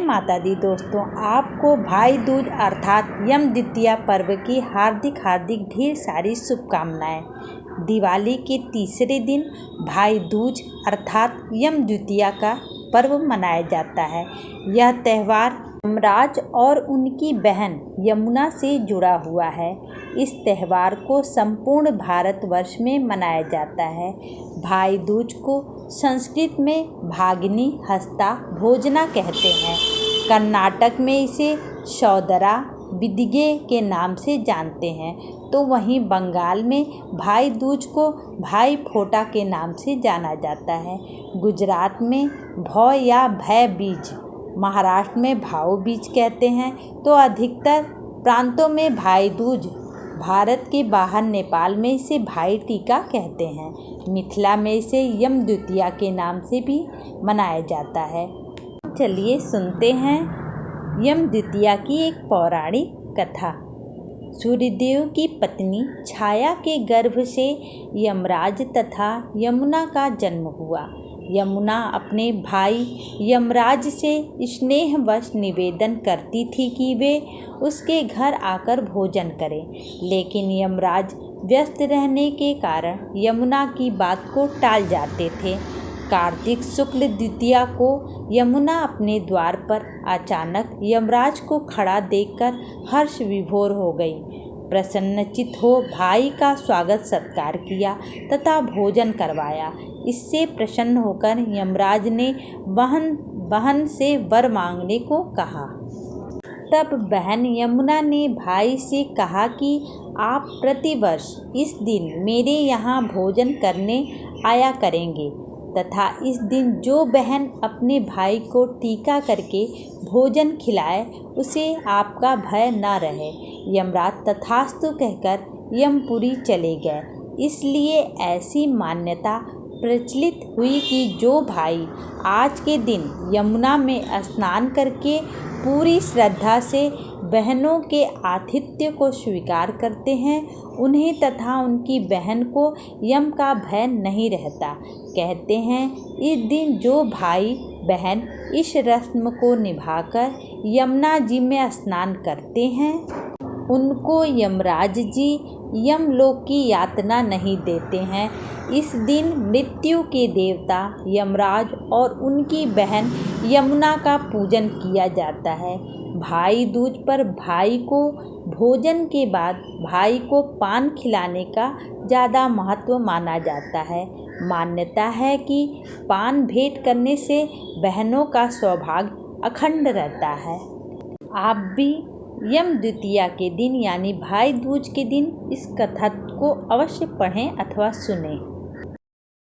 माता दी दोस्तों, आपको भाई दूज अर्थात यम द्वितीया पर्व की हार्दिक ढेर सारी शुभकामनाएं। दिवाली के तीसरे दिन भाई दूज अर्थात यम द्वितीया का पर्व मनाया जाता है। यह त्यौहार यमराज और उनकी बहन यमुना से जुड़ा हुआ है। इस त्यौहार को संपूर्ण भारतवर्ष में मनाया जाता है। भाई दूज को संस्कृत में भागिनी हस्ता भोजना कहते हैं। कर्नाटक में इसे सौदरा बिदिगे के नाम से जानते हैं, तो वहीं बंगाल में भाई दूज को भाई फोटा के नाम से जाना जाता है। गुजरात में भौ या भय बीज, महाराष्ट्र में भाऊ बीज कहते हैं, तो अधिकतर प्रांतों में भाई दूज, भारत के बाहर नेपाल में इसे भाई टीका कहते हैं। मिथिला में इसे यम द्वितीया के नाम से भी मनाया जाता है। चलिए सुनते हैं यम द्वितीया की एक पौराणिक कथा। सूर्यदेव की पत्नी छाया के गर्भ से यमराज तथा यमुना का जन्म हुआ। यमुना अपने भाई यमराज से स्नेहवश निवेदन करती थी कि वे उसके घर आकर भोजन करें, लेकिन यमराज व्यस्त रहने के कारण यमुना की बात को टाल जाते थे। कार्तिक शुक्ल द्वितीया को यमुना अपने द्वार पर अचानक यमराज को खड़ा देखकर हर्ष विभोर हो गई। प्रसन्नचित हो भाई का स्वागत सत्कार किया तथा भोजन करवाया। इससे प्रसन्न होकर यमराज ने बहन से वर मांगने को कहा। तब बहन यमुना ने भाई से कहा कि आप प्रतिवर्ष इस दिन मेरे यहाँ भोजन करने आया करेंगे तथा इस दिन जो बहन अपने भाई को टीका करके भोजन खिलाए उसे आपका भय न रहे। यमराज तथास्तु कहकर यमपुरी चले गए। इसलिए ऐसी मान्यता प्रचलित हुई कि जो भाई आज के दिन यमुना में स्नान करके पूरी श्रद्धा से बहनों के आतिथ्य को स्वीकार करते हैं, उन्हें तथा उनकी बहन को यम का भय नहीं रहता। कहते हैं इस दिन जो भाई बहन इस रस्म को निभाकर यमुना जी में स्नान करते हैं, उनको यमराज जी यमलोक की यातना नहीं देते हैं। इस दिन मृत्यु के देवता यमराज और उनकी बहन यमुना का पूजन किया जाता है। भाई दूज पर भाई को भोजन के बाद भाई को पान खिलाने का ज़्यादा महत्व माना जाता है। मान्यता है कि पान भेंट करने से बहनों का सौभाग्य अखंड रहता है। आप भी यम द्वितीया के दिन यानी भाई दूज के दिन इस कथा को अवश्य पढ़ें अथवा सुनें।